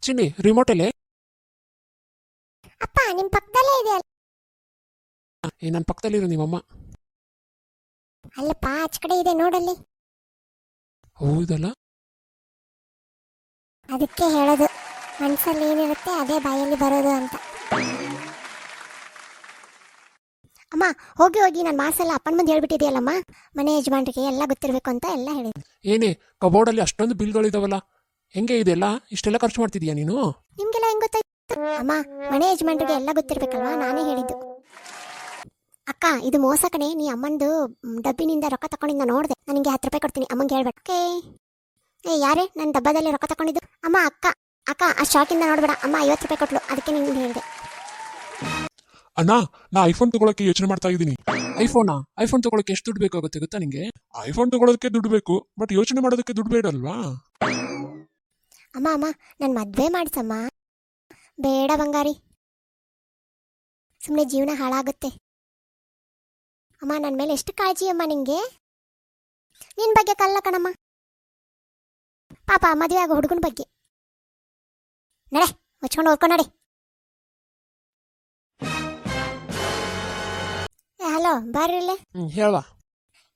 ಚಿನ್ನಿ ರಿಮೋಟಲ್ಲೇ ಅಪ್ಪ ನಿಮ್ ಪಕ್ಕದಲ್ಲೇ ಇದೆ ನನ್ನ ಪಕ್ಕದಲ್ಲಿರೋ ನಿಮ್ಮಮ್ಮ. ಅಲ್ಲಪ್ಪ ಆಚ ಕಡೆ ಇದೆ ನೋಡಲ್ಲಿ. ಹೌದಲ್ಲ. ಅದಕ್ಕೆ ಹೇಳೋದು ಮನ್ಸಲ್ಲಿ ಏನಿರುತ್ತೆ ಅದೇ ಬಾಯಲ್ಲಿ ಬರೋದು ಅಂತ. ಅಮ್ಮ ಹೋಗಿ ಹೋಗಿ ನಾನು ಮಾರ್ಸಲ್ಲ ಅಪ್ಪನ ಮುಂದೆ ಹೇಳ್ಬಿಟ್ಟಿದೆಯಲ್ಲಮ್ಮ, ಮನೆ ಯಜಮಾನ್ರಿಗೆ ಎಲ್ಲ ಗೊತ್ತಿರಬೇಕು ಅಂತ ಎಲ್ಲ ಹೇಳಿದ್ರು. ಏನೇ ಕಬೋರ್ಡಲ್ಲಿ ಅಷ್ಟೊಂದು ಬಿಲ್ಗಳಿದಾವಲ್ಲ, ಹೆಂಗೆ ಇದೆಲ್ಲ ಇಷ್ಟೆಲ್ಲ ಖರ್ಚು ಮಾಡ್ತಿದೀಯಾ ನೀನು? ನಿಮ್ಗೆಲ್ಲ ಹೆಂಗ್ ಗೊತ್ತಾಯ್ತು ಅಮ್ಮ? ಮನೆ ಯಜಮಾನ್ರಿಗೆ ಎಲ್ಲ ಗೊತ್ತಿರ್ಬೇಕಲ್ವಾ, ನಾನೇ ಹೇಳಿದ್ದು. ಅಕ್ಕ ಇದು ಮೋಸ ಕಣೆ, ನೀ ಅಮ್ಮಂದು ಡಬ್ಬಿನಿಂದ ರೊಕ್ಕ ತಗೊಂಡಿದ್ದ ನೋಡಿದೆ. ನನಗೆ 10 ರೂಪಾಯಿ ಕೊಡ್ತೀನಿ, ಅಮ್ಮಂಗೆ ಹೇಳ್ಬೇಡ. ಓಕೆ. ಯಾರೇ ನನ್ನ ಡಬ್ಬದಲ್ಲಿ ರೊಕ್ಕ ತಗೊಂಡಿದ್ದು? ಅಮ್ಮ ಅಕ್ಕ ಅಕ್ಕ ಆ ಶಾಕಿಂದ ನೋಡ್ಬೇಡ, ಅಮ್ಮ 50 ರೂಪಾಯಿ ಕೊಟ್ಲು, ಅದಕ್ಕೆ ನಿಂಗೆ ಹೇಳಿದೆ. ಅಣ್ಣ, ನಾ ಐಫೋನ್ ತಗೊಳಕ್ಕೆ ಯೋಚನೆ ಮಾಡ್ತಾ ಇದ್ದೀನಿ. ಐಫೋನ್ ತಗೊಳಕ್ಕೆ ಎಷ್ಟು ದುಡ್ಡು ಬೇಕಾಗುತ್ತೆ ಗೊತ್ತಾ ನಿಂಗೆ? ಐಫೋನ್ ತಗೊಳೋದಕ್ಕೆ ದುಡ್ಡು ಬೇಕು, ಬಟ್ ಯೋಚನೆ ಮಾಡೋದಕ್ಕೆ ದುಡ್ಡು ಬೇಡಲ್ವಾ? ಅಮ್ಮ ಅಮ್ಮ ನನ್ನ ಮದ್ವೆ ಮಾಡಿಸಮ್ಮ. ಬೇಡ ಬಂಗಾರಿ, ಸುಮ್ಮನೆ ಜೀವನ ಹಾಳಾಗುತ್ತೆ. ಅಮ್ಮ ನನ್ನ ಮೇಲೆ ಎಷ್ಟು ಕಾಳಜಿ ಅಮ್ಮ ನಿಂಗೆ. ನಿನ್ ಬಗ್ಗೆ ಕಲ್ಲ ಕಣಮ್ಮ, ಪಾಪ ಮದುವೆ ಆಗೋ ಹುಡುಗನ ಬಗ್ಗೆ. ನಡೆ ಮುಚ್ಕೊಂಡು ಹೋಗ್ಕೊ ನಡಿ. ಹಲೋ ಬರ್ರಿ ಇಲ್ಲೇ. ಹೇಳ.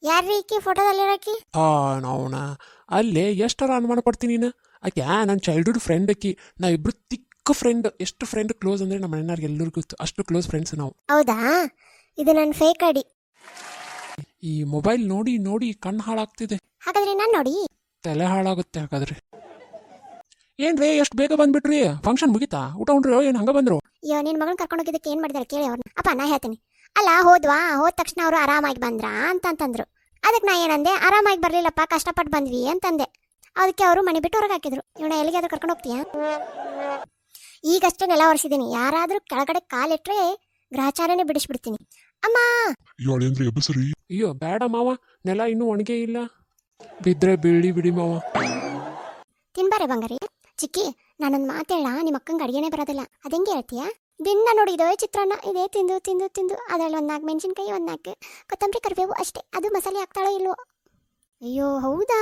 ಯಾರ್ರೀ ಈಕಿ ಫೋಟೋದಲ್ಲಿರೋಕಿ? ನಾವುನ ಅಲ್ಲೇ ಎಷ್ಟರ ಅನುಮಾನ ಪಡ್ತೀನಿ ನೀನು. ಆಕೆ ನನ್ನ ಚೈಲ್ಡ್ಹುಡ್ ಫ್ರೆಂಡ್ ಆಕಿ. ನಾ ಇಬ್ರು ತಿಕ್ಕ ಫ್ರೆಂಡ್. ಎಷ್ಟು ಫ್ರೆಂಡ್ ಕ್ಲೋಸ್ ಅಂದ್ರೆ ನಮ್ಮ ಮನೆಯವ್ರಿಗೆ ಎಲ್ಲರಿಗೂ ಗೊತ್ತು, ಅಷ್ಟು ಕ್ಲೋಸ್ ಫ್ರೆಂಡ್ಸ್ ನಾವು. ಹೌದಾ? ಇದು ನನ್ನ ಫೇಕ್ ಐಡಿ. ಈ ಮೊಬೈಲ್ ನೋಡಿ ನೋಡಿ ಕಣ್ಣು ಹಾಳಾಗ್ತಿದೆ. ಹಾಗಾದ್ರೆ ನಾನು ನೋಡಿ ತಲೆ ಹಾಳಾಗುತ್ತೆ. ಹಾಗಾದ್ರೆ ಏನ್ರಿ ಎಷ್ಟು ಬೇಗ ಬಂದ್ಬಿಟ್ರಿ? ಫಂಕ್ಷನ್ ಮುಗಿತಾ? ಊಟ ಉಂಡ್ರಿ? ಏನು ಹಂಗ ಬಂದ್ರು? ಅಯ್ಯೋ ನಿನ್ ಮಗನ್ ಕರ್ಕೊಂಡು ಹೋಗಿದ್ದಕ್ಕೆ ಏನ್ ಮಾಡಿದಾರೆ ಕೇಳಿ ಅವ್ರನ್ನ. ಅಪ್ಪ ನಾ ಹೇಳ್ತೀನಿ. ಅಲ್ಲ ಹೋದ ತಕ್ಷಣ ಅವರು ಆರಾಮಾಗಿ ಬಂದ್ರಾ ಅಂತಂದ್ರು. ಅದಕ್ಕೆ ನಾ ಏನಂದೆ, ಆರಾಮಾಗಿ ಬರ್ಲಿಲ್ಲಪ್ಪ, ಕಷ್ಟಪಟ್ಟು ಬಂದ್ವಿ ಅಂತಂದೆ. ಅದಕ್ಕೆ ಅವರು ಮನೆ ಬಿಟ್ಟು ಹೊರಗೆ ಹಾಕಿದ್ರು. ಇವನ ಎಲ್ಲಿಗಾದ್ರೂ ಕರ್ಕೊಂಡು ಹೋಗ್ತೀಯಾ? ಈಗಷ್ಟೇ ನೆಲ ಒರೆಸಿದ್ದೀನಿ, ಯಾರಾದ್ರೂ ಕೆಳಗಡೆ ಕಾಲಿಟ್ರೆ ಗ್ರಹಚಾರನೇ ಬಿಡಿಸ್ಬಿಡ್ತೀನಿ. ಅಮ್ಮ ಅಯ್ಯೋ ಬೇಡ ಮಾವ, ನೆಲ ಇನ್ನೂ ಒಣಗೇ ಇಲ್ಲ, ಬಿದ್ರೆ ಬೀಳಿ ಬಿಡಿ ಮಾವ. ತಿನ್ಬಾರೆ ಬಂಗಾರಿ. ಚಿಕ್ಕಿ ನಾನೊಂದು ಮಾತೇಳ, ನಿಮ್ಮ ಅಕ್ಕಂಗೆ ಅಡಿಗೆನೇ ಬರೋದಿಲ್ಲ, ಅದೆಂಗೆ ಹೇಳ್ತೀಯಾ? ದಿನ ನೋಡಿದೋ ಚಿತ್ರಾನ್ನ ಇದೇ ತಿಂದು ತಿಂದು ತಿಂದು, ಅದರಲ್ಲಿ 4 ಮೆಣಸಿನ್ಕಾಯಿ, 4 ಕೊತ್ತಂಬರಿ, ಕರಿಬೇವು ಅಷ್ಟೇ. ಅದು ಮಸಾಲೆ ಹಾಕ್ತಾಳೋ ಇಲ್ವೋ? ಅಯ್ಯೋ ಹೌದಾ?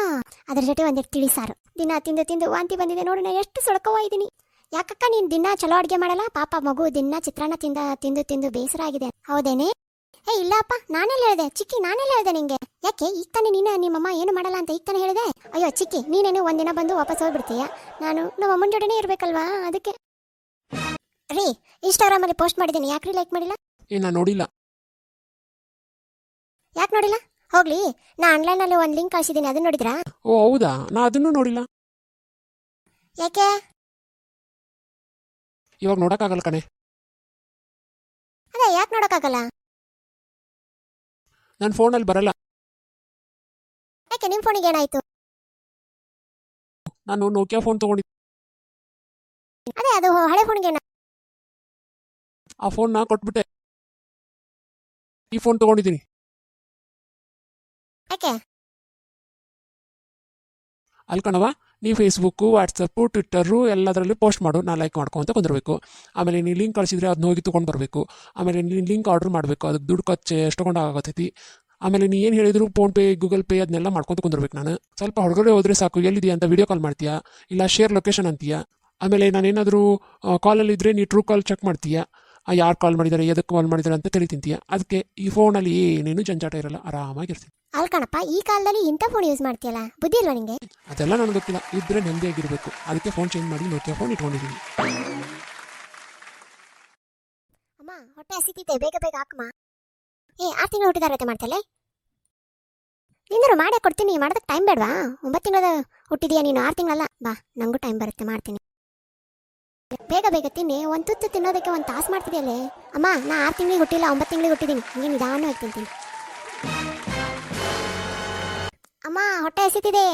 ಅದ್ರ ಜೊತೆ 1 ತಿಳಿ ಸಾರು. ದಿನ ತಿಂದು ತಿಂದು ವಾಂತಿ ಬಂದಿದೆ ನೋಡಿ, ನಾನು ಎಷ್ಟು ಸುಳ್ಕವ ಇದ್ದೀನಿ. ಯಾಕಕ್ಕ ನೀನು ದಿನ ಚಲೋ ಅಡುಗೆ ಮಾಡಲ್ಲ? ಪಾಪ ಮಗು ದಿನ ಚಿತ್ರಾನ್ನ ತಿಂದು ತಿಂದು ಬೇಸರ ಆಗಿದೆ. ಹೌದೇನೆ? ಇಲ್ಲಪ್ಪ, ನಾನೆಲ್ಲ ಹೇಳಿದೆ ಚಿಕ್ಕಿ, ನಾನೆಲ್ಲ ಹೇಳಿದೆ ನಿಂಗೆ. ಯಾಕೆ ಈಗ ತಾನೇ ನೀನು ನಿಮ್ಮಮ್ಮ ಏನು ಮಾಡಲ್ಲ ಅಂತ ಈಗ ತಾನೇ ಹೇಳಿದೆ? ಅಯ್ಯೋ ಚಿಕ್ಕಿ, ನೀನೇನು ಒಂದಿನ ಬಂದು ವಾಪಸ್ ಹೋಗ್ಬಿಡ್ತೀಯ, ನಾನು ನಮ್ಮ ಅಮ್ಮನ ಜೊತೆನೇ ಇರ್ಬೇಕಲ್ವಾ, ಅದಕ್ಕೆ. ರೀ ಇನ್ಸ್ಟಾಗ್ರಾಮಲ್ಲಿ ಪೋಸ್ಟ್ ಮಾಡಿದ್ದೀನಿ, ಯಾಕ್ರಿ ಲೈಕ್ ಮಾಡಿಲ್ಲ? ನಾ ನೋಡಿಲ್ಲ. ಯಾಕೆ ನೋಡಿಲ್ಲ? ಹೋಗ್ಲಿ, ನಾ ಆನ್ಲೈನಲ್ಲಿ ಒಂದು ಲಿಂಕ್ ಕಳಿಸಿದ್ದೀನಿ, ಅದನ್ನ ನೋಡಿದ್ರಾ? ಓ ಹೌದಾ, ನಾ ಅದನ್ನೂ ನೋಡಿಲ್ಲ. ಯಾಕೆ? ಇವಾಗ ನೋಡಕ್ಕಾಗಲ್ಲ ಕಣೆ. ಅದೇ ಯಾಕೆ ನೋಡೋಕ್ಕಾಗಲ್ಲ? ನನ್ನ ಫೋನಲ್ಲಿ ಬರಲ್ಲ. ಯಾಕೆ ನಿಮ್ಮ ಫೋನಿಗೆ ಏನಾಯ್ತು? ನಾನು ನೋಕಿಯಾ ಫೋನ್ ತಗೊಂಡಿದ್ದೆ. ಅದೇ ಅದು ಹಳೆ ಫೋನ್ಗೆ ಏನ? ಆ ಫೋನ್ನ ಕೊಟ್ಬಿಟ್ಟೆ, ಈ ಫೋನ್ ತಗೊಂಡಿದ್ದೀನಿ. ಯಾಕೆ? ಅಲ್ಲಿ ಕಣವ, ನೀ ಫೇಸ್ಬುಕ್ಕು, ವಾಟ್ಸಪ್ಪು, ಟ್ವಿಟ್ಟರು ಎಲ್ಲದರಲ್ಲಿ ಪೋಸ್ಟ್ ಮಾಡು, ನಾ ಲೈಕ್ ಮಾಡ್ಕೊಂತ ಕುಂದಿರ್ಬೇಕು. ಆಮೇಲೆ ನೀ ಲಿಂಕ್ ಕಳಿಸಿದ್ರೆ ಅದನ್ನ ಹೋಗಿ ತೊಗೊಂಡು ಬರಬೇಕು. ಆಮೇಲೆ ನೀನು ಲಿಂಕ್ ಆರ್ಡರ್ ಮಾಡಬೇಕು, ಅದಕ್ಕೆ ದುಡ್ಡು ಖರ್ಚು ಎಷ್ಟು ತೊಗೊಂಡಾಗತ್ತೈತಿ. ಆಮೇಲೆ ನೀ ಏನು ಹೇಳಿದ್ರು ಫೋನ್ಪೇ, ಗೂಗಲ್ ಪೇ ಅದನ್ನೆಲ್ಲ ಮಾಡ್ಕೊತ ಕುಂದಿರ್ಬೇಕು. ನಾನು ಸ್ವಲ್ಪ ಹೊರಗಡೆ ಹೋದ್ರೆ ಸಾಕು, ಎಲ್ಲಿದೆಯಾ ಅಂತ ವಿಡಿಯೋ ಕಾಲ್ ಮಾಡ್ತೀಯಾ, ಇಲ್ಲ ಶೇರ್ ಲೊಕೇಶನ್ ಅಂತೀಯಾ. ಆಮೇಲೆ ನಾನೇನಾದರೂ ಕಾಲಲ್ಲಿದ್ದರೆ ನೀ ಟ್ರೂ ಕಾಲ್ ಚೆಕ್ ಮಾಡ್ತೀಯಾ, ಯಾರು ಕಾಲ್ ಮಾಡಿದ್ದಾರೆ, ಎದಕ್ಕೆ ಕಾಲ್ ಮಾಡಿದ್ದಾರೆ ಅಂತ ತಿಳಿ ತಿಂತೀಯ. ಅದಕ್ಕೆ ಈ ಫೋನಲ್ಲಿ ಏನೇನು ಜಂಜಾಟ ಇರಲ್ಲ, ಆರಾಮಾಗಿರ್ತೀನಿ. ಅಲ್ ಕಣಪ್ಪ, ಈ ಕಾಲದಲ್ಲಿ ಇಂಥ ಫೋನ್ ಯೂಸ್ ಮಾಡ್ತೀಯಲ್ಲ, ಬುದ್ಧಿ ಇಲ್ವಾ ನಿಂಗೆ? ಅದೆಲ್ಲ ನನಗೆ ಗೊತ್ತಿಲ್ಲ, ಇದ್ರೆ ನೆಮ್ಮದಿಯಾಗಿರ್ಬೇಕು, ಅದಕ್ಕೆ ಫೋನ್ ಚೇಂಜ್ ಮಾಡಿ ನೋಕಿಯಾ ಫೋನ್ ಇಟ್ಕೊಂಡಿದ್ದೀನಿ. ಅಮ್ಮ ಹೊಟ್ಟೆ ಹಸಿತಿದೆ, ಬೇಗ ಬೇಗ ಹಾಕಮ್ಮ. 6 ತಿಂಗಳು ಹುಟ್ಟಿದಾರತೆ ಮಾಡ್ತಲ್ಲ, ನಿಂದರು ಮಾಡೇ ಕೊಡ್ತೀನಿ. ಮಾಡೋದಕ್ಕೆ ಟೈಮ್ ಬೇಡವಾ? 9 ತಿಂಗಳ ಹುಟ್ಟಿದೀಯಾ ನೀನು, 6 ತಿಂಗಳಲ್ಲ. ಬಾ, ನಂಗೂ ಟೈಮ್ ಬರುತ್ತೆ, ಮಾಡ್ತೀನಿ. ಬೇಗ ಬೇಗ ತಿನ್ನಿ, ಒಂದು ತುತ್ತು ತಿನ್ನೋದಕ್ಕೆ 1 ತಾಸು ಮಾಡ್ತಿದೆಯಲ್ಲೇ. ಅಮ್ಮ ನಾ 6 ತಿಂಗಳಿಗೆ ಹುಟ್ಟಿಲ್ಲ, 9 ತಿಂಗಳಿಗೆ ಹುಟ್ಟಿದ್ದೀನಿ, ಹಂಗೆ ನಿಧಾನವಾಗಿ ತಿಂತೀನಿ. ಅಮ್ಮ ಹೊಟ್ಟೆ ಹಸಿತಿದೆ.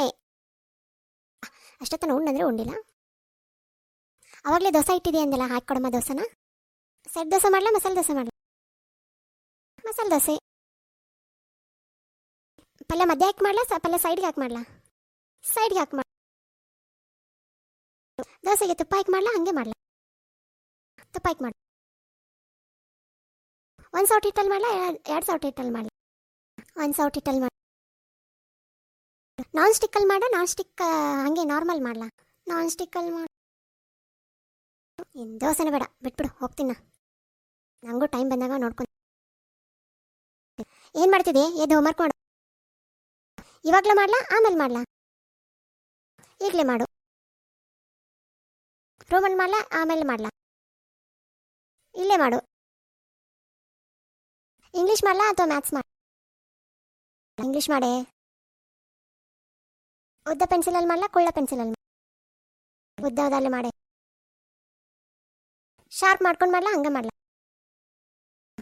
ಅಷ್ಟೊತ್ತನ ಉಂಡಂದ್ರೆ ಉಂಡಿಲ್ಲ. ಅವಾಗಲೇ ದೋಸೆ ಇಟ್ಟಿದೆಯಾ ಅಂದಲ್ಲ, ಹಾಕೊಡಮ್ಮ ದೋಸೆನ. ಸೆಟ್ ದೋಸೆ ಮಾಡಲ, ಮಸಾಲೆ ದೋಸೆ ಮಾಡಲ? ಮಸಾಲೆ ದೋಸೆ. ಪಲ್ಯ ಮಧ್ಯೆ ಹಾಕಿ ಮಾಡಲ, ಪಲ್ಯ ಸೈಡ್ಗೆ ಹಾಕಿ ಮಾಡಲ? ಸೈಡ್ಗೆ ಹಾಕಿ ಮಾಡ. ದೋಸೆಗೆ ತುಪ್ಪ ಹಾಕಿ ಮಾಡಲ, ಹಂಗೆ ಮಾಡಲ? ತುಪ್ಪ ಹಾಕಿ ಮಾಡ. 1 ಸೌಟ್ ಹಿಟ್ಟಲ್ಲಿ ಮಾಡಲ, 2 ಸೌಟ್ ಹಿಟ್ಟಲ್ಲಿ ಮಾಡಲ? 1 ಸೌಟ್ ಹಿಟ್ಟಲ್ಲಿ ಮಾಡ. ನಾನ್ ಸ್ಟಿಕ್ಕಲ್ಲಿ ಮಾಡ, ನಾನ್ ಸ್ಟಿಕ್ ಹಂಗೆ ನಾರ್ಮಲ್ ಮಾಡಲ? ನಾನ್ ಸ್ಟಿಕ್ಕಲ್ಲಿ ಮಾಡ. ನಿನ್ನ ದೋಸೆನೇ ಬೇಡ ಬಿಟ್ಬಿಡು ಹೋಗ್ತೀನಿ ನಾ. ನನಗೂ ಟೈಮ್ ಬಂದಾಗ ನೋಡ್ಕೊಂಡು. ಏನು ಮಾಡ್ತಿದ್ದೆ? ಎದ್ದು ಹೋಮ್ವರ್ಕ್ ಮಾಡು. ಇವಾಗಲೇ ಮಾಡ್ಲಾ ಆಮೇಲೆ ಮಾಡ್ಲಾ? ಈಗಲೇ ಮಾಡು. ರೋಮನ್ ಮಾಡ್ಲಾ ಆಮೇಲೆ ಮಾಡ್ಲಾ? ಇಲ್ಲೇ ಮಾಡು. ಇಂಗ್ಲೀಷ್ ಮಾಡ್ಲಾ ಅಥವಾ ಮ್ಯಾಥ್ಸ್ ಮಾಡ? ಇಂಗ್ಲೀಷ್ ಮಾಡೇ. ಉದ್ದ ಪೆನ್ಸಿಲಲ್ಲಿ ಮಾಡ್ಲಾ ಕುಳ್ಳ ಪೆನ್ಸಿಲಲ್ಲಿ? ಉದ್ದದಲ್ಲೇ ಮಾಡೆ. ಶಾರ್ಪ್ ಮಾಡ್ಕೊಂಡು ಮಾಡ್ಲಾ ಹಂಗೆ ಮಾಡ್ಲಾ?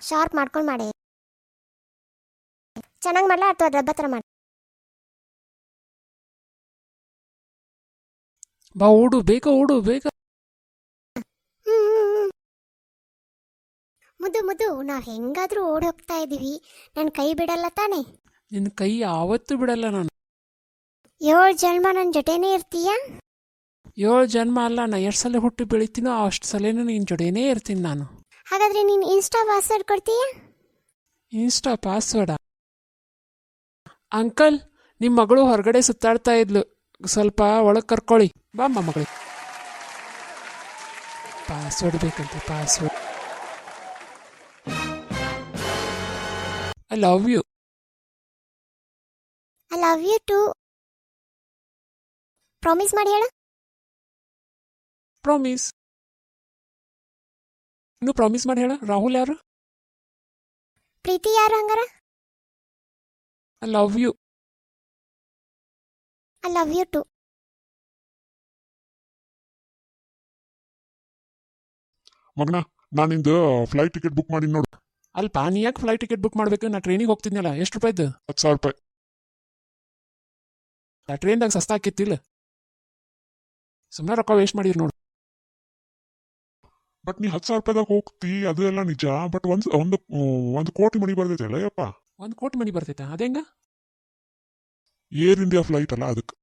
ಶಾರ್ಪ್ ಮಾಡ್ಕೊಂಡು ಮಾಡೆ. ಚೆನ್ನಾಗಿ ಮಾಡ್ಲಾ ಅಥವಾ ರಬ್ಬ ಥರ ಮಾಡಿ? ಬಾ ಓಡು, ಬೇಗ ಓಡು, ಬೇಗ. ಮುದ್ದು ಮುದ್ದು, ನಾವು ಹೆಂಗಾದ್ರೂ ಓಡಿ ಹೋಗ್ತಾ ಇದ್ದೀವಿ. ನನ್ನ ಕೈ ಬಿಡಲ್ಲ ತಾನೇ? ನಿನ್ನ ಕೈ ಯಾವತ್ತೂ ಬಿಡಲ್ಲ ನಾನು. 7 ಜನ್ಮ ನನ್ನ ಜೊತೆನೇ ಇರ್ತೀಯಾ? 7 ಜನ್ಮ ಅಲ್ಲ, ನಾ ಎಷ್ಟು ಸಲ ಹುಟ್ಟಿ ಬೆಳಿತೀನೋ ಅಷ್ಟು ಸಲನೂ ನಿನ್ನ ಜೊತೆನೇ ಇರ್ತೀನಿ ನಾನು. ಹಾಗಾದ್ರೆ ನೀನು ಇನ್ಸ್ಟಾ ಪಾಸ್ವರ್ಡ್ ಕೊಡ್ತೀಯಾ? ಇನ್ಸ್ಟಾ ಪಾಸ್ವರ್ಡಾ? ಅಂಕಲ್, ನಿಮ್ಮ ಮಗಳು ಹೊರಗಡೆ ಸುತ್ತಾಡ್ತಾ ಇದ್ಲು, ಸ್ವಲ್ಪ ಒಳಗೆ ಕರ್ಕೊಳ್ಳಿ. ಬಾಮ್ಮ ಮಗಳು. ಪಾಸ್ವರ್ಡ್ ಬೇಕಂತೆ, password. I love you. I love you too. Promise ಮಾಡಿ ಹೇಳು. ಪ್ರಾಮಿಸ್. ಇನ್ನು ಪ್ರಾಮಿಸ್ ಮಾಡಿ ಹೇಳ. ರಾಹುಲ್ ಯಾರು? ಪ್ರೀತಿ ಯಾರು ಹಂಗಾರ? I love you. I love you too. ಮಗನ, ನಾನು ನಿಂದು ಫ್ಲೈಟ್ ಟಿಕೆಟ್ ಬುಕ್ ಮಾಡಿ ನೋಡು. ಅಲ್ಪ ನೀ ಯಾಕೆ ಫ್ಲೈಟ್ ಟಿಕೆಟ್ ಬುಕ್ ಮಾಡ್ಬೇಕು? ನಾ ಟ್ರೈನಿಗೆ ಹೋಗ್ತಿದ್ನಲ್ಲ. ಎಷ್ಟು ರೂಪಾಯಿದ್ದು? 10,000 ರೂಪಾಯಿ. ಆ ಟ್ರೈನ್ದಾಗ ಸಸ್ತಾ ಆಕಿತ್ತಿಲ್ಲ. ಸುಮ್ಮನೆ ರೊಕ್ಕ ವೇಸ್ಟ್ ಮಾಡಿರಿ ನೋಡು. ಬಟ್ ನೀ 10,000 ರೂಪಾಯಿದಾಗ ಹೋಗ್ತಿ, ಅದು ಎಲ್ಲ ನಿಜ. ಬಟ್ ಒಂದು ಕೋಟಿ ಮನಿ ಬರ್ತೈತಲ್ಲ ಯಪ್ಪ. 1 ಕೋಟಿ ಮನಿ ಬರ್ತೈತೆ ಅದೇಂಗ? ಏರ್ ಇಂಡಿಯಾ ಫ್ಲೈಟ್ ಅಲ್ಲ ಅದಕ್ಕೆ.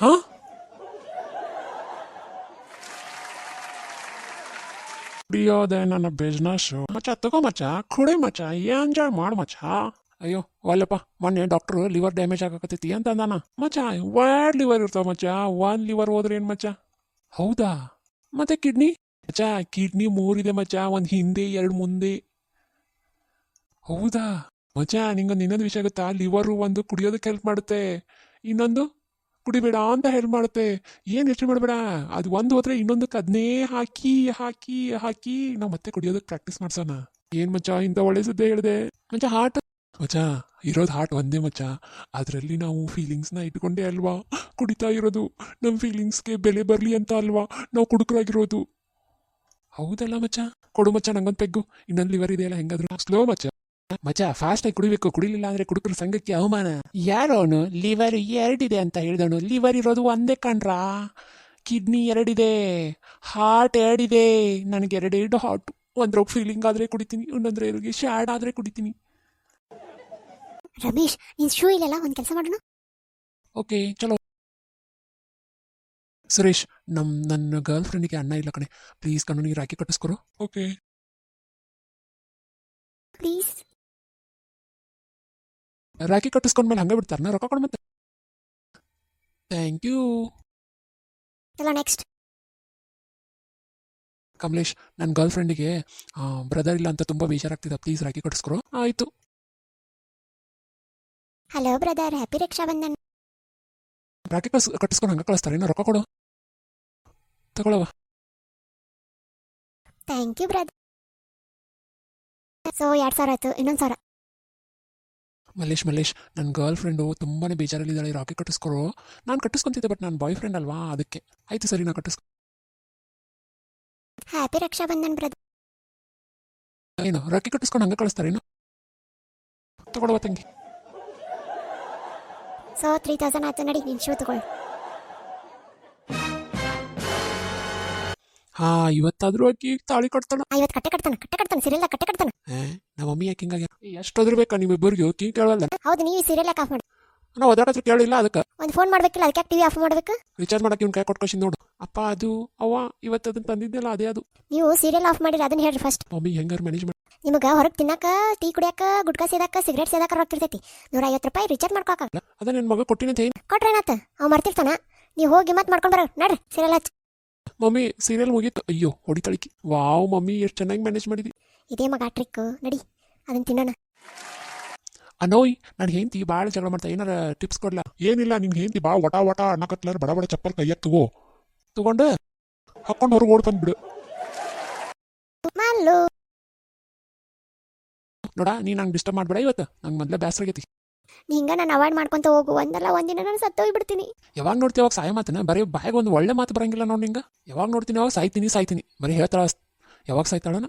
ಹಾ, ಕುಡಿಯೋದೆ ನನ್ನ ಬಿಸ್ನೆಸ್ ಮಚ್ಚ. ತಗೋ ಮಚ್ಚ, ಕುಡಿ ಮಚ್ಚ, ಎಂಜಾಯ್ ಮಾಡು ಮಚ್ಚ. ಅಯ್ಯೋ ಒಲ್ಲಪ್ಪ, ಮೊನ್ನೆ ಡಾಕ್ಟ್ರು ಲಿವರ್ ಡ್ಯಾಮೇಜ್ ಆಗಕತ್ತೈತಿ ಅಂತ ಅಂದಾನ ಮಚ್ಚ. 2 ಲಿವರ್ ಇರ್ತಾವ ಮಚ್ಚ. 1 ಲಿವರ್ ಹೋದ್ರೆ ಏನು ಮಚ್ಚ? ಹೌದಾ? ಮತ್ತೆ ಕಿಡ್ನಿ ಮಚ್ಚ? ಕಿಡ್ನಿ 3 ಇದೆ ಮಚ್ಚ, 1 ಹಿಂದೆ 2 ಮುಂದೆ. ಹೌದಾ ಮಚ್ಚ? ನಿಂಗೊಂದು ಇನ್ನೊಂದು ವಿಷಯ ಗೊತ್ತಾ? ಲಿವರು ಒಂದು ಕುಡಿಯೋದಕ್ಕೆ ಹೆಲ್ಪ್ ಮಾಡುತ್ತೆ, ಇನ್ನೊಂದು ಕುಡಿಬೇಡ ಅಂತ ಹೆಲ್ಪ್ ಮಾಡುತ್ತೆ. ಏನು ಯೋಚನೆ ಮಾಡಬೇಡ, ಅದು ಒಂದು ಹೋದ್ರೆ ಇನ್ನೊಂದಕ್ಕೆ ಅದನ್ನೇ ಹಾಕಿ ಹಾಕಿ ಹಾಕಿ ನಾವು ಮತ್ತೆ ಕುಡಿಯೋದಕ್ಕೆ ಪ್ರಾಕ್ಟೀಸ್ ಮಾಡ್ಸೋಣ. ಏನು ಮಚ್ಚ ಇಂಥ ಒಳ್ಳೆ ಸುದ್ದಿ ಹೇಳಿದೆ ಮಚ್ಚ. ಹಾರ್ಟ್ ಮಚ್ಚ ಇರೋದು ಹಾರ್ಟ್ ಒಂದೇ ಮಚ್ಚ. ಅದರಲ್ಲಿ ನಾವು ಫೀಲಿಂಗ್ಸ್ನ ಇಟ್ಕೊಂಡೇ ಅಲ್ವಾ ಕುಡಿತಾ ಇರೋದು. ನಮ್ಮ ಫೀಲಿಂಗ್ಸ್ಗೆ ಬೆಲೆ ಬರಲಿ ಅಂತ ಅಲ್ವಾ ನಾವು ಕುಡುಕರಾಗಿರೋದು. ಹೌದಲ್ಲ ಮಚ್ಚ? ಕೊಡು ಮಚ್ಚ ನಂಗೊಂದು ಪೆಗ್ಗು. ಇನ್ನೊಂದು ಲಿವರ್ ಇದೆಯಲ್ಲ, ಹೆಂಗಾದ್ರು ಸ್ಲೋ ಮಚ್ಚ. ಮಚ್ಚ ಫಾಸ್ಟಾಗಿ ಕುಡಿಬೇಕು, ಕುಡಿಲಿಲ್ಲ ಅಂದ್ರೆ ಕುಡುಕರ ಸಂಘಕ್ಕೆ ಅವಮಾನ. ಯಾರೋ ಅವನು ಲಿವರ್ 2 ಇದೆ ಅಂತ ಹೇಳಿದವನು. ಲಿವರ್ ಇರೋದು ಒಂದೇ ಕಣ್ರಾ. ಕಿಡ್ನಿ 2 ಇದೆ, ಹಾರ್ಟ್ 2 ಇದೆ. ನನಗೆ 2 ಹಾರ್ಟ್. ಒಂದ್ರೋಗ ಫೀಲಿಂಗ್ ಆದರೆ ಕುಡಿತೀನಿ, ಇನ್ನೊಂದ್ರಿಗೆ ಶ್ಯಾಡ್ ಆದರೆ ಕುಡಿತೀನಿ. ರಮೇಶ್, ನೀನ್ ಶೂ ಇಲ್ಲಲ್ಲ, ಒಂದು ಕೆಲಸ ಮಾಡೋಣ. ಓಕೆ ಚಲೋ. ಸುರೇಶ್, ನನ್ನ ಗರ್ಲ್ ಫ್ರೆಂಡಿಗೆ ಅಣ್ಣ ಇಲ್ಲ ಕಣೆ, ಪ್ಲೀಸ್ ಕಣ್ಣು ರಾಖಿ ಕಟ್ಟಿಸ್ಕೊರು. ಓಕೆ. ಪ್ಲೀಸ್. ರಾಖಿ ಕಟ್ಟಿಸ್ಕೊಂಡ್ಮೇಲೆ ಹಂಗೆ ಬಿಡ್ತಾರನ? ರೊಕ್ಕ ಕೊಡು ಮತ್ತೆ. Thank you. ಚಲೋ ನೆಕ್ಸ್ಟ್. ಕಮಲೇಶ್, ನನ್ನ ಗರ್ಲ್ ಫ್ರೆಂಡಿಗೆ ಬ್ರದರ್ ಇಲ್ಲ ಅಂತ ತುಂಬ ಬೇಜಾರಾಗ್ತಿದ್ದ, ಪ್ಲೀಸ್ ರಾಖಿ ಕಟ್ಟಿಸ್ಕೊರು. ಆಯಿತು. Hello brother, happy Raksha Bandhan. Rakhi ಕಟ್ಟಿಸ್ಕೊಂಡು ಹಂಗೆ ಕಳಿಸ್ತಾರೆ, ಇನ್ನು ರೊಕ್ಕ ಕೊಡು. ತಗೊಳವ. Thank you brother. ಸೊ 2,000 ಆಯ್ತು, ಇನ್ನೊಂದು 1,000. ಮಲ್ಲೇಶ್, ನನ್ನ ಗರ್ಲ್ ಫ್ರೆಂಡು ತುಂಬಾ ಬೇಜಾರಲ್ಲಿದ್ದಾಳೆ, ರಾಖಿ ಕಟ್ಟಿಸ್ಕೊರು. ನಾನು ಕಟ್ಟಿಸ್ಕೊಂತಿದ್ದೆ, ಬಟ್ ನನ್ನ ಬಾಯ್ ಫ್ರೆಂಡ್ ಅಲ್ವಾ, ಅದಕ್ಕೆ. ಆಯ್ತು ಸರಿ, ನಾ ಕಟ್ಟಿಸ್ಕೊ. Happy Rakshabandhan brother. ಏನು ರಾಖಿ ಕಟ್ಟಿಸ್ಕೊಂಡು ಹಂಗೆ ಕಳಿಸ್ತಾರೇನು? ತಗೊಳವ ತಂಗಿ. ಸೊ 3,000 ಆಯ್ತು, ನಡಿ ನಿನ್ ಶೂ ತಗೊಳ್ಳಿ. ಹಾ, ಇವತ್ತಾದ್ರೂ ಆಕಿ ತಾಳಿ ಕಟ್ತಾಳ. ಇವತ್ತು ಕಟ್ಟೆ ಕಟ್ತಾನೆ ಸೀರಿಯಲ್ ಕಟ್ಟೆ ಕಟ್ತಾನೆ. ನಮ್ಮ ಮಮ್ಮಿ ಯಾಕೆ ಹಿಂಗಾಗಿ ಎಷ್ಟೋದ್ರ ಬೇಕಾ ನಿಮ್ಮಿಬ್ಬರಿಗೆ? ಕೀ ಕೇಳಲ್ಲ. ಹೌದು, ನೀವು ಸೀರಿಯಲ್ ಯಾಕೆ ಆಫ್ ಮಾಡಿ? ನಾವು ಓದಾಡತ್ರ ಕೇಳಿಲ್ಲ, ಅದಕ್ಕೆ ಒಂದು ಫೋನ್ ಮಾಡ್ಬೇಕಿಲ್ಲ, ಅದಕ್ಕೆ ಟಿವಿ ಆಫ್ ಮಾಡ್ಬೇಕು. ರಿಚಾರ್ಜ್ ಮಾಡಕ್ಕೆ ಇವ್ನ ಕೈ ಕೊಟ್ಕೊಸಿ ನೋಡು. ಅಪ್ಪ ಅದು ಅವ್ವ ಇವತ್ತು ಅದನ್ನ ತಂದಿದ್ದೆಲ್ಲ ಅದೇ ಅದು. ನೀವು ಸೀರಿಯಲ್ ಆಫ್ ಮಾಡಿರಿ, ಅದನ್ನ ಹೇಳ್ರಿ ಫಸ್ಟ್. ಮಮ್ಮಿ ಹೆಂಗಾರು ಮ್ಯಾನೇಜ್ ಮಾಡಿ. ನಿಮಗೆ ಹೊರಗೆ ತಿನ್ನಕ, ಟೀ ಕುಡಿಯಾಕ, ಗುಟ್ಕಾ ಸೇದಾಕ, ಸಿಗರೇಟ್ ಸೇದಾಕ ರೊಕ್ಕ ಇರ್ತೈತಿ. 150 ರೂಪಾಯಿ ರಿಚಾರ್ಜ್ ಮಾಡ್ಕೋಕ. ಅದ ನನ್ನ ಮಗ ಕೊಟ್ಟಿನ ಕೊಟ್ರೇನಾತ? ಅವ್ ಮರ್ತಿರ್ತಾನ. ನೀವು ಹೋಗಿ ಮತ್ತೆ ಮಾಡ್ಕೊಂಡು ಬರೋ ನಡ್ರಿ ಸೀರಿಯಲ್ ಹಚ್ಚಿ. ಮಮ್ಮಿ ಸೀರಿಯಲ್ ಮುಗೀತು. ಅಯ್ಯೋ ಹೊಡಿತಳಿಕಿ. ವಾವ್ ಮಮ್ಮಿ ಎಷ್ಟು ಚೆನ್ನಾಗಿ ಮ್ಯಾನೇಜ್ ಮಾಡಿದಿ. ಇದೇ ಮಗ ಟ್ರಿಕ್, ನಡಿ ಅದನ್ನ ತಿನ್ನೋಣ. ಅನೋಯ್ ನಾನು ಹೆಂಡತಿ ಭಾಳ ಜಗಳ ಮಾಡ್ತಾ, ಏನಾರ ಟಿಪ್ಸ್ ಕೊಡ್ಲಾ? ಏನಿಲ್ಲ ನಿನ್ ಹೆಂಡತಿ ಬಾ ವಟ ವಟ ಅನ್ನಕತ್ಲಾರ ಬಡ ಬಡ ಚಪ್ಪಲ್ ಕೈಯಾಗ ತಗೊಂಡು ಹಾಕೊಂಡು ಹೊರಗೆ ಓಡ್ ಬಂದ್ಬಿಡು. ಮಲ್ಲು ನೋಡ ನೀ ನಂಗೆ ಡಿಸ್ಟರ್ಬ್ ಮಾಡ್ಬೇಡ ಇವತ್ತು, ನಂಗೆ ಮೊದಲೇ ಬೇಸರ ಆಗೈತಿ. ನೀ ಹಿಂಗ ನಾನು ಅವಾಯ್ಡ್ ಮಾಡ್ಕೊಂತ ಹೋಗು, ಒಂದಲ್ಲ ಒಂದಿನ ನಾನು ಸತ್ತೋಗ್ಬಿಡ್ತೀನಿ. ಯಾವಾಗ ನೋಡ್ತೀವಿ ಅವಾಗ ಸಾಯ ಮಾತನ, ಬರೀ ಬಾಯಿಗೆ ಒಂದು ಒಳ್ಳೆ ಮಾತು ಬರಂಗಿಲ್ಲ ನೋಡಿ ನಿಂಗೆ. ಯಾವಾಗ ನೋಡ್ತೀನಿ ಅವಾಗ ಸಾಯ್ತೀನಿ ಬರೀ ಹೇಳ್ತಾಳ. ಯಾವಾಗ ಸಾಯ್ತಾಳನ?